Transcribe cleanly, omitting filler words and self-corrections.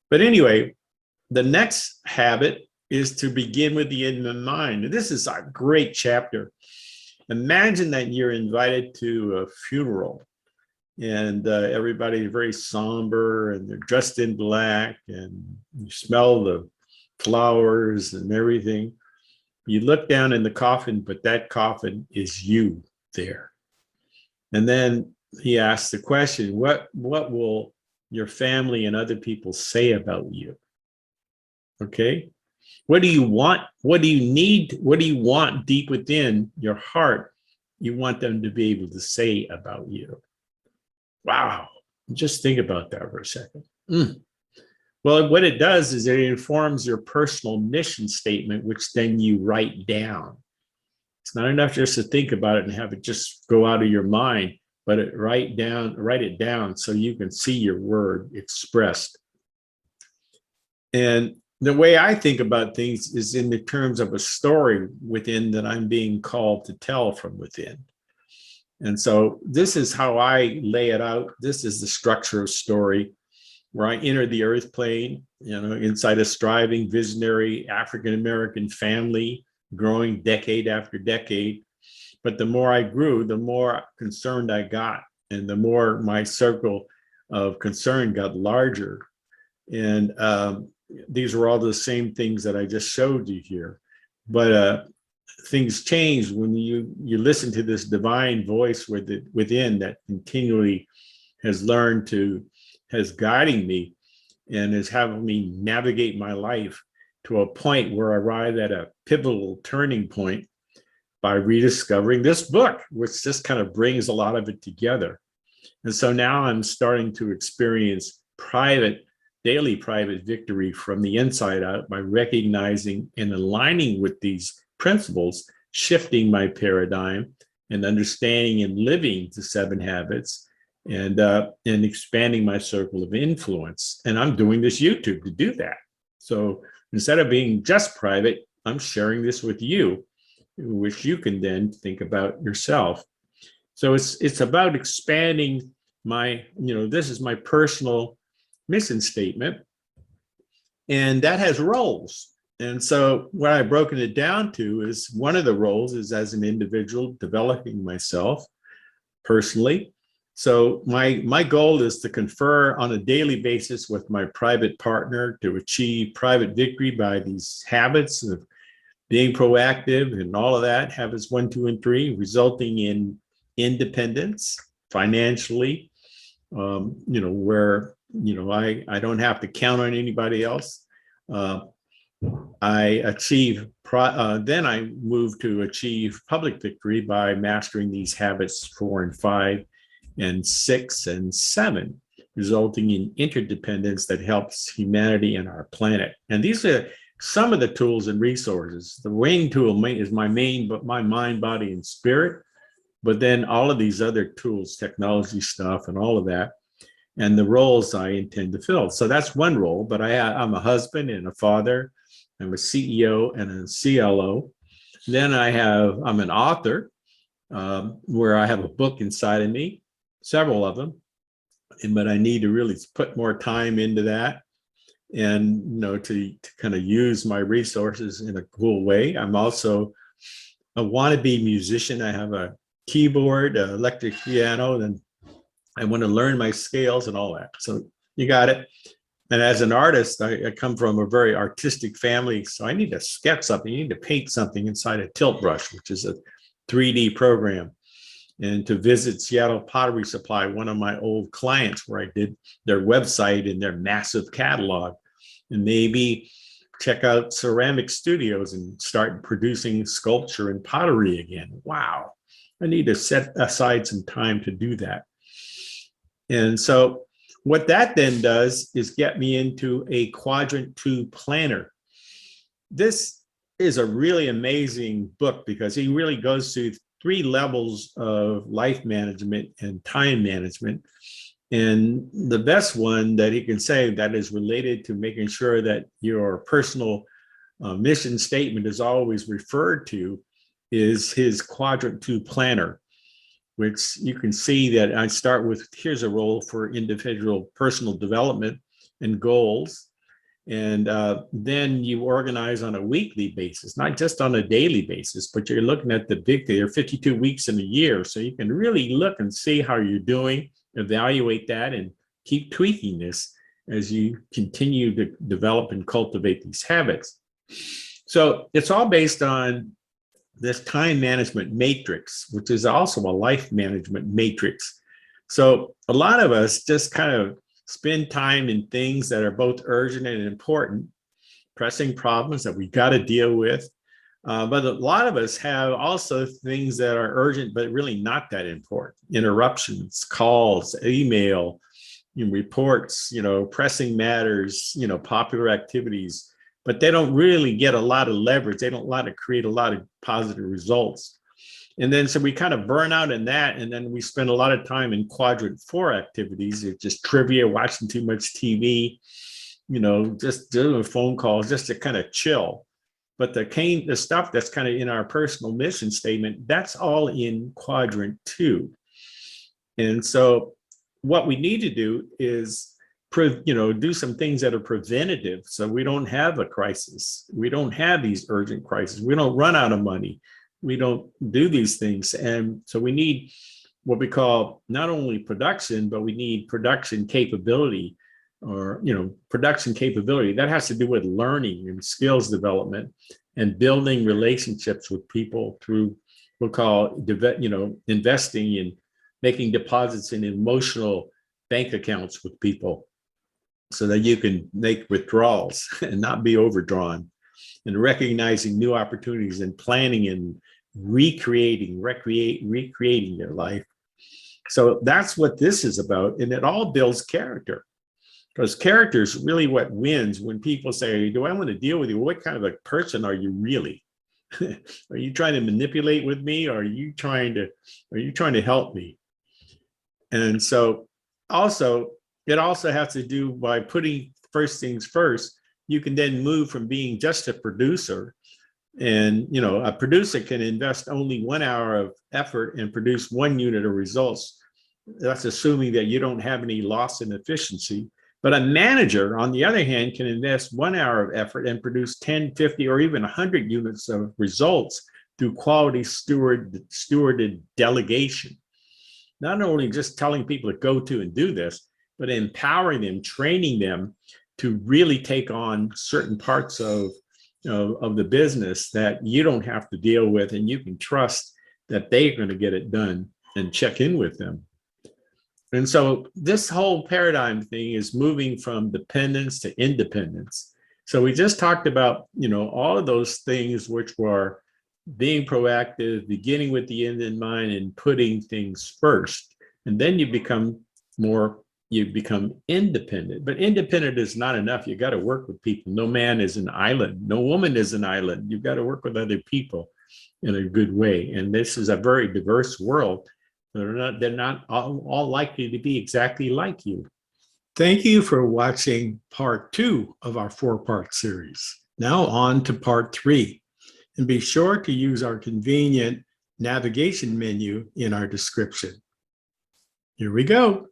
But anyway, the next habit is to begin with the end in mind. And this is a great chapter. Imagine that you're invited to a funeral and everybody's very somber and they're dressed in black and you smell the flowers and everything. You look down in the coffin, but that coffin is you there. And then he asks the question, what will your family and other people say about you? Okay. What do you want? What do you need? What do you want deep within your heart? You want them to be able to say about you. Wow. Just think about that for a second. Well, what it does is it informs your personal mission statement, which then you write down. It's not enough just to think about it and have it just go out of your mind, but write it down so you can see your word expressed. And the way I think about things is in the terms of a story within that I'm being called to tell from within. And so this is how I lay it out. This is the structure of story where I enter the earth plane, inside a striving, visionary African-American family, growing decade after decade. But the more I grew, the more concerned I got, and the more my circle of concern got larger. And these were all the same things that I just showed you here. But things change when you listen to this divine voice within that continually has guiding me and is having me navigate my life to a point where I arrive at a pivotal turning point by rediscovering this book, which just kind of brings a lot of it together. And so now I'm starting to experience daily private victory from the inside out by recognizing and aligning with these principles, shifting my paradigm and understanding and living the 7 habits and expanding my circle of influence. And I'm doing this YouTube to do that. So instead of being just private, I'm sharing this with you, which you can then think about yourself. So it's about expanding this is my personal mission statement, and that has roles. And so what I've broken it down to is one of the roles is as an individual developing myself personally. So my goal is to confer on a daily basis with my private partner to achieve private victory by these habits of being proactive and all of that, habits 1, 2, and 3, resulting in independence financially, where I don't have to count on anybody else. Then I move to achieve public victory by mastering these habits 4 and 5 and 6 and 7, resulting in interdependence that helps humanity and our planet. And these are some of the tools and resources. The wing tool is my mind, body, and spirit. But then all of these other tools, technology stuff and all of that, and the roles I intend to fill. So that's one role, but I'm a husband and a father. I'm a CEO and a CLO. Then I'm an author, where I have a book inside of me, several of them, but I need to really put more time into that and to kind of use my resources in a cool way. I'm also a wannabe musician. I have a keyboard, electric piano, and I want to learn my scales and all that. So you got it. And as an artist, I come from a very artistic family. So I need to sketch something. You need to paint something inside a tilt brush, which is a 3D program. And to visit Seattle Pottery Supply, one of my old clients, where I did their website and their massive catalog, and maybe check out ceramic studios and start producing sculpture and pottery again. Wow. I need to set aside some time to do that. And so what that then does is get me into a Quadrant 2 planner. This is a really amazing book because he really goes through 3 levels of life management and time management. And the best one that he can say that is related to making sure that your personal mission statement is always referred to is his Quadrant 2 planner, which you can see that I start with, here's a role for individual personal development and goals. And then you organize on a weekly basis, not just on a daily basis, but you're looking at the big, there are 52 weeks in a year. So you can really look and see how you're doing, evaluate that, and keep tweaking this as you continue to develop and cultivate these habits. So it's all based on this time management matrix, which is also a life management matrix. So a lot of us just kind of spend time in things that are both urgent and important, pressing problems that we got to deal with. But a lot of us have also things that are urgent, but really not that important. Interruptions, calls, email, reports, pressing matters, popular activities, but they don't really get a lot of leverage. They don't create a lot of positive results. And then so we kind of burn out in that. And then we spend a lot of time in quadrant 4 activities. It's just trivia, watching too much TV, just doing phone calls just to kind of chill. But the stuff that's kind of in our personal mission statement, that's all in quadrant 2. And so what we need to do is do some things that are preventative so we don't have a crisis. We don't have these urgent crises. We don't run out of money. We don't do these things. And so we need what we call not only production, but we need production capability, or production capability. That has to do with learning and skills development and building relationships with people through what we'll call investing in making deposits in emotional bank accounts with people so that you can make withdrawals and not be overdrawn, and recognizing new opportunities and planning and recreating your life. So that's what this is about. And it all builds character, because character is really what wins when people say, do I want to deal with you? What kind of a person are you really? Are you trying to manipulate with me? Or are you trying to help me? And so it also has to do by putting first things first. You can then move from being just a producer, and a producer can invest only 1 hour of effort and produce 1 unit of results. That's assuming that you don't have any loss in efficiency. But a manager, on the other hand, can invest 1 hour of effort and produce 10, 50, or even 100 units of results through quality stewarded delegation. Not only just telling people to go to and do this, but empowering them, training them to really take on certain parts of the business that you don't have to deal with, and you can trust that they're going to get it done, and check in with them. And so this whole paradigm thing is moving from dependence to independence. So we just talked about, all of those things, which were being proactive, beginning with the end in mind, and putting things first. And then you become independent. But independent is not enough. You got to work with people. No man is an island. No woman is an island. You've got to work with other people in a good way. And this is a very diverse world. They're not all likely to be exactly like you. Thank you for watching part 2 of our 4-part series. Now on to part 3. And be sure to use our convenient navigation menu in our description. Here we go.